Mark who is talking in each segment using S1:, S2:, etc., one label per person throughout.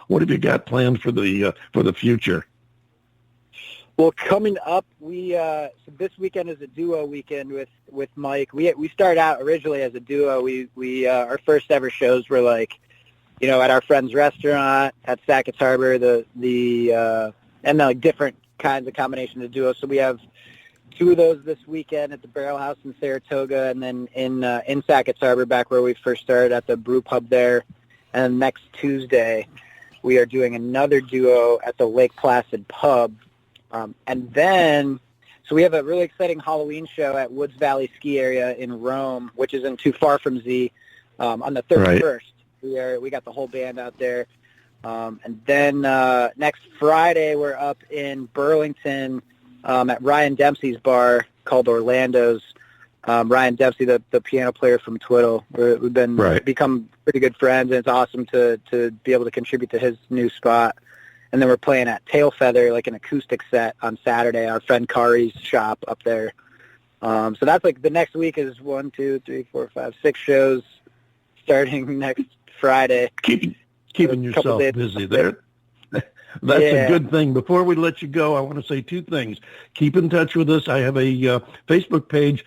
S1: what have you got planned for the future?
S2: Well, coming up, so this weekend is a duo weekend with Mike. We started out originally as a duo. We our first ever shows were like, at our friend's restaurant at Sackett's Harbor. And like different kinds of combinations of duos. So we have 2 of those this weekend at the Barrel House in Saratoga, and then in Sackett's Harbor, back where we first started at the brew pub there. And next Tuesday, we are doing another duo at the Lake Placid pub. And then, so we have a really exciting Halloween show at Woods Valley Ski Area in Rome, which isn't too far from Z, on the 31st. Right. We got the whole band out there. And then next Friday, we're up in Burlington at Ryan Dempsey's bar called Orlando's. Ryan Dempsey, the piano player from Twiddle. We've become pretty good friends, and it's awesome to be able to contribute to his new spot. And then we're playing at Tailfeather, like an acoustic set on Saturday, our friend Kari's shop up there. So that's like the next week is 1, 2, 3, 4, 5, 6 shows starting next Friday.
S1: Keeping yourself busy there. That's a good thing. Before we let you go, I want to say 2 things. Keep in touch with us. I have a Facebook page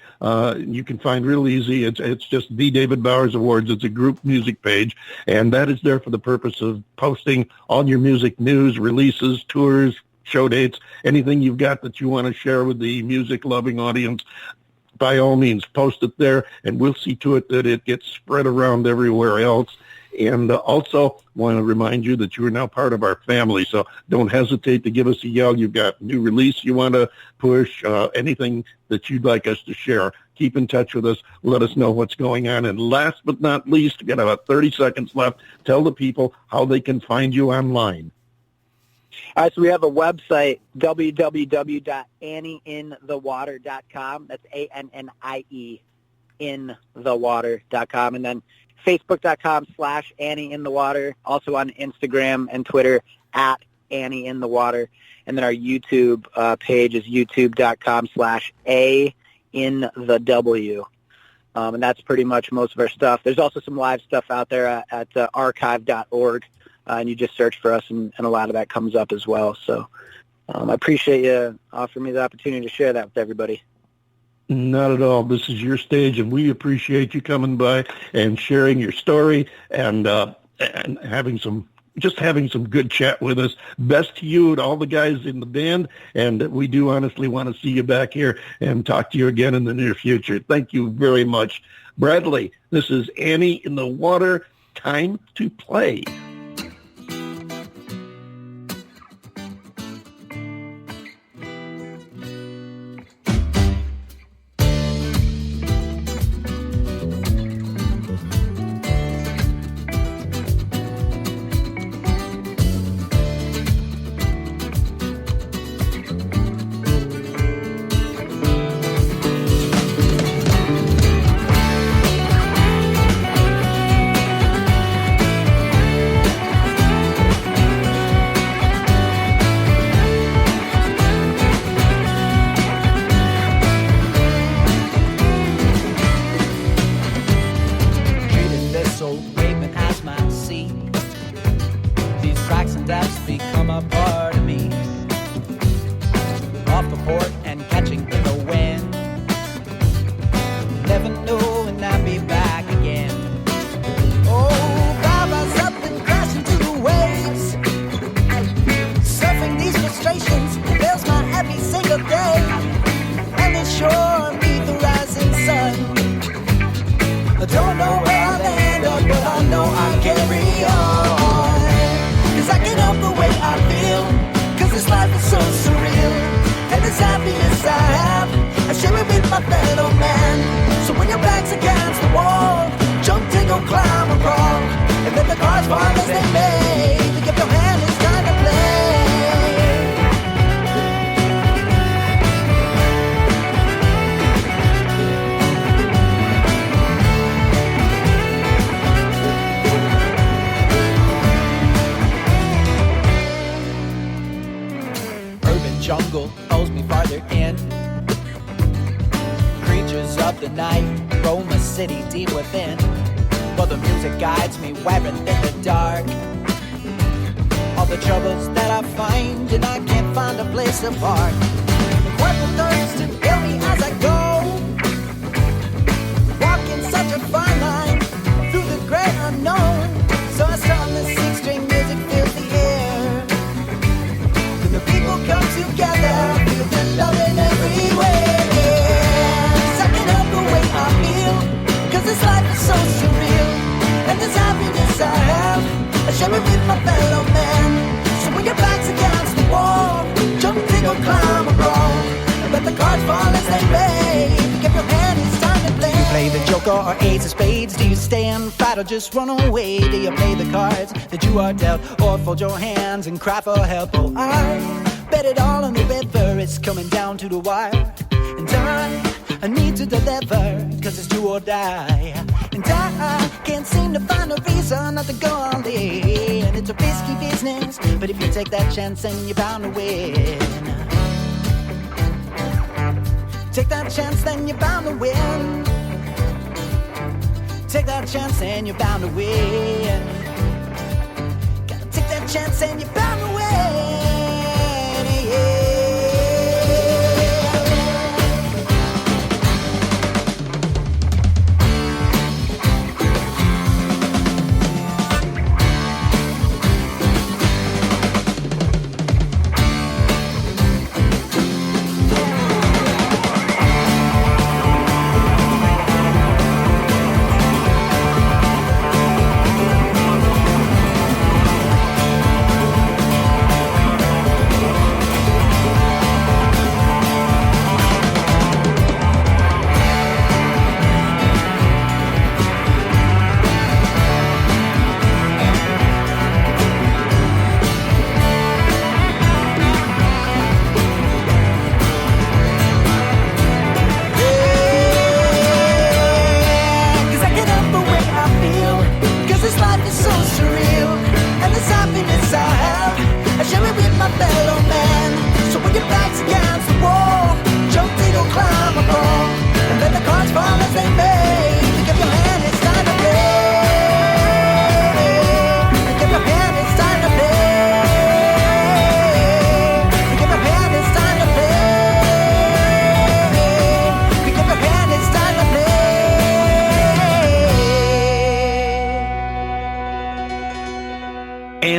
S1: you can find real easy. It's just The David Bowers Awards. It's a group music page, and that is there for the purpose of posting all your music news, releases, tours, show dates, anything you've got that you want to share with the music-loving audience. By all means, post it there, and we'll see to it that it gets spread around everywhere else. And also want to remind you that you are now part of our family, so don't hesitate to give us a yell. You've got new release you want to push, anything that you'd like us to share. Keep in touch with us. Let us know what's going on. And last but not least, we've got about 30 seconds left. Tell the people how they can find you online.
S2: All right, so we have a website, www.annieinthewater.com. That's ANNIE, inthewater.com. And then Facebook.com/AnnieInTheWater. Also on Instagram and Twitter @AnnieInTheWater. And then our YouTube page is youtube.com/AInTheW. And that's pretty much most of our stuff. There's also some live stuff out there at archive.org. And you just search for us, and a lot of that comes up as well. So I appreciate you offering me the opportunity to share that with everybody.
S1: Not at all. This is your stage, and we appreciate you coming by and sharing your story and having some good chat with us. Best to you and all the guys in the band, and we do honestly want to see you back here and talk to you again in the near future. Thank you very much. Bradley, this is Annie in the Water. Time to play.
S3: Jungle pulls me farther in. Creatures of the night roam a city deep within. But the music guides me wherever in the dark. the troubles that I find, and I can't find a place apart. What the thirst to fill me as I go, walking such a fine line through the great unknown. So I strum the six-string music fills the air. When the people come together, feel the love in every way. Sucking up the way I feel, 'cause this life is so surreal. And this happiness I have, I share it with my fellow man. So when your back's against the wall, jump, tingle, climb, or brawl, and let the cards fall as they may. Pick up your hand, it's time to play. Do you play the joker or ace of spades? Do you stay and fight or just run away? Do you play the cards that you are dealt, or fold your hands and cry for help? Oh, I bet it all on the river, it's coming down to the wire. And I need to deliver, 'cause it's do or die. And I can't seem to find a reason not to go all in. And it's a risky business, but if you take that chance, then you're bound to win. Take that chance, then you're bound to win. Take that chance, and you're bound to win. Gotta take that chance, and you're bound to win. Yeah.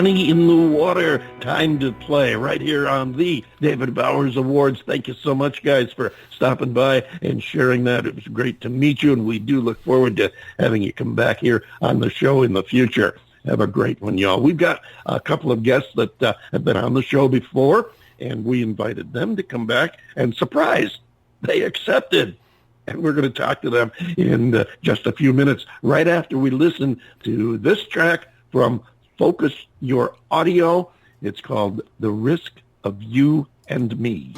S1: In the Water, time to play right here on the David Bowers Awards. Thank you so much, guys, for stopping by and sharing that. It was great to meet you, and we do look forward to having you come back here on the show in the future. Have a great one, y'all. We've got a couple of guests that have been on the show before, and we invited them to come back, and surprise, they accepted. And we're going to talk to them in just a few minutes, right after we listen to this track from Focus Your Audio. It's called The Risk of You and Me.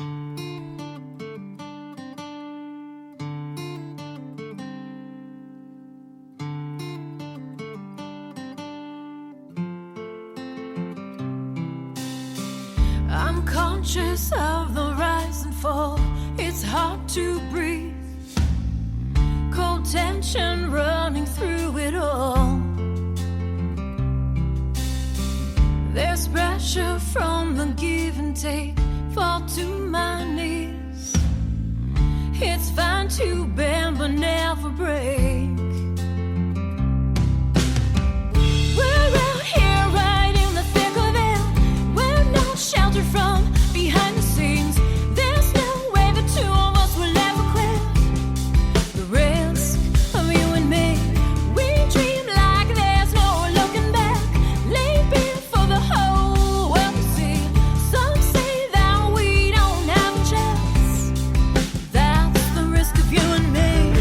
S4: I'm conscious of the rise and fall. It's hard to breathe. Cold tension running through it all. There's pressure from the give and take. Fall to my knees. It's fine to bend but never break. We're out here right in the thick of it. We're no shelter from behind the scenes. There's no way the two of us will ever quit. The risk of you and me. We dream like there's no looking back. Laid bare for the whole world to see. Some say that we don't have a chance. That's the risk of you and me.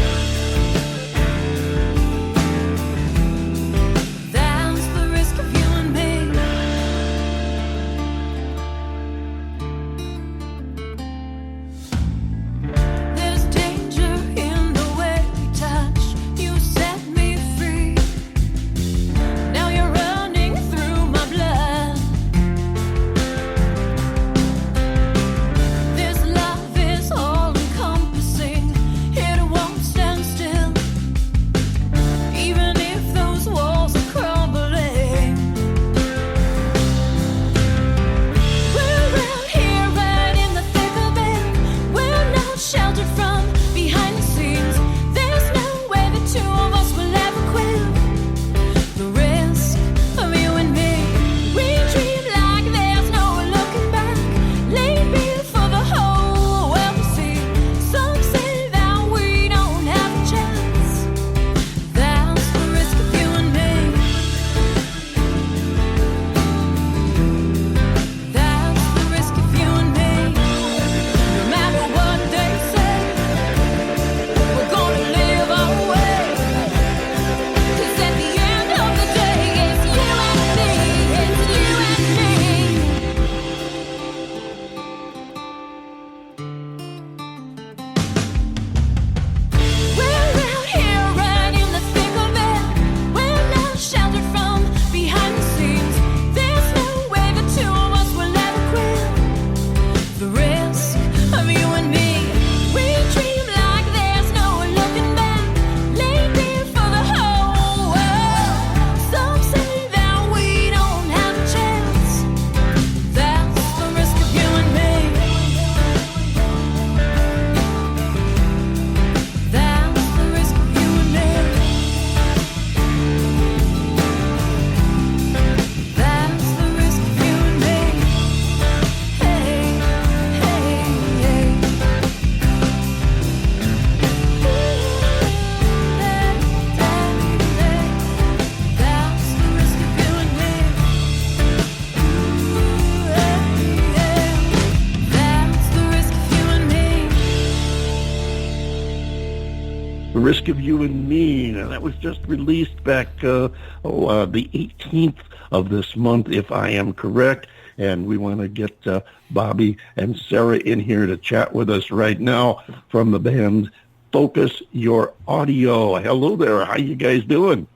S1: Risk of You and Me. Now, that was just released back the 18th of this month, if I am correct. And we want to get Bobby and Sarah in here to chat with us right now from the band Focus Your Audio. Hello there. How you guys doing?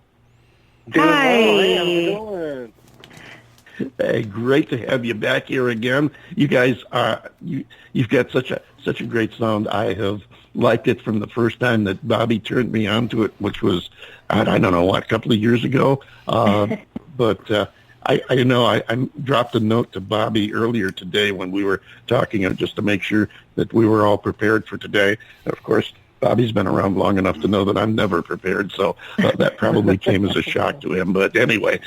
S5: Doing
S6: Hi.
S5: well. Hey, how's it going?
S1: Hey, great to have you back here again. You guys are you've got such a great sound. I have liked it from the first time that Bobby turned me onto it, which was I don't know what, a couple of years ago. But I dropped a note to Bobby earlier today when we were talking, just to make sure that we were all prepared for today. And of course, Bobby's been around long enough to know that I'm never prepared, so that probably came as a shock to him. But anyway,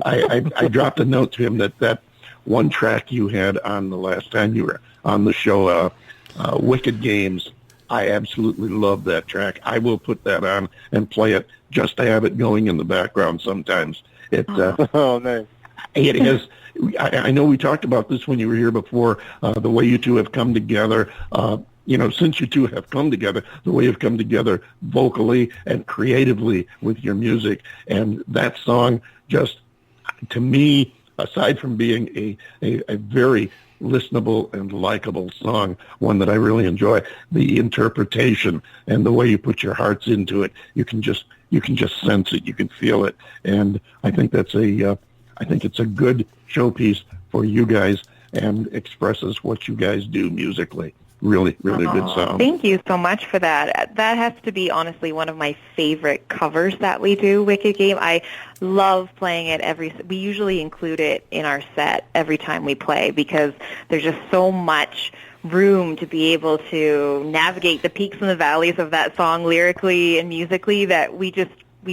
S1: I dropped a note to him that one track you had on the last time you were on the show, Wicked Games, I absolutely love that track. I will put that on and play it just to have it going in the background sometimes.
S5: Oh, nice.
S1: It is. I know we talked about this when you were here before, the way you two have come together. Since you two have come together, the way you've come together vocally and creatively with your music. And that song just, to me, aside from being a very listenable and likable song, one that I really enjoy, the interpretation and the way you put your hearts into it, you can just sense it, you can feel it. And I think it's a good showpiece for you guys and expresses what you guys do musically. Really, really good sound.
S6: Thank you so much for that. That has to be, honestly, one of my favorite covers that we do, Wicked Game. I love playing it we usually include it in our set every time we play because there's just so much room to be able to navigate the peaks and the valleys of that song lyrically and musically that we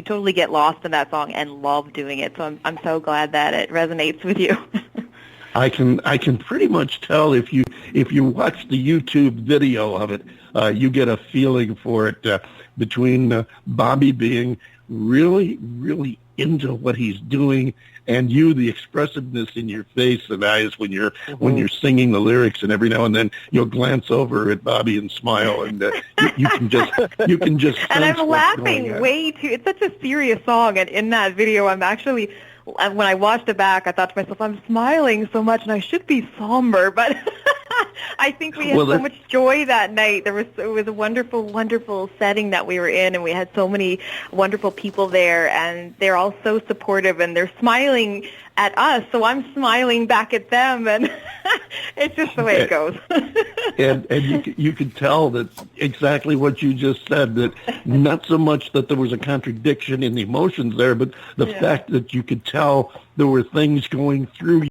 S6: totally get lost in that song and love doing it. So I'm so glad that it resonates with you.
S1: I can pretty much tell if you watch the YouTube video of it, you get a feeling for it between Bobby being really, really into what he's doing and you, the expressiveness in your face and eyes when you're singing the lyrics, and every now and then you'll glance over at Bobby and smile, and you can just
S6: and I'm
S1: sense what's
S6: laughing
S1: going on.
S6: way too. It's such a serious song, and in that video, I'm actually. When I watched it back, I thought to myself, I'm smiling so much, and I should be somber, but I think we had so much joy that night. It was a wonderful, wonderful setting that we were in, and we had so many wonderful people there, and they're all so supportive, and they're smiling at us, so I'm smiling back at them, and it's just the way it goes.
S1: and you could tell that exactly what you just said, that not so much that there was a contradiction in the emotions there, but the fact that you could tell there were things going through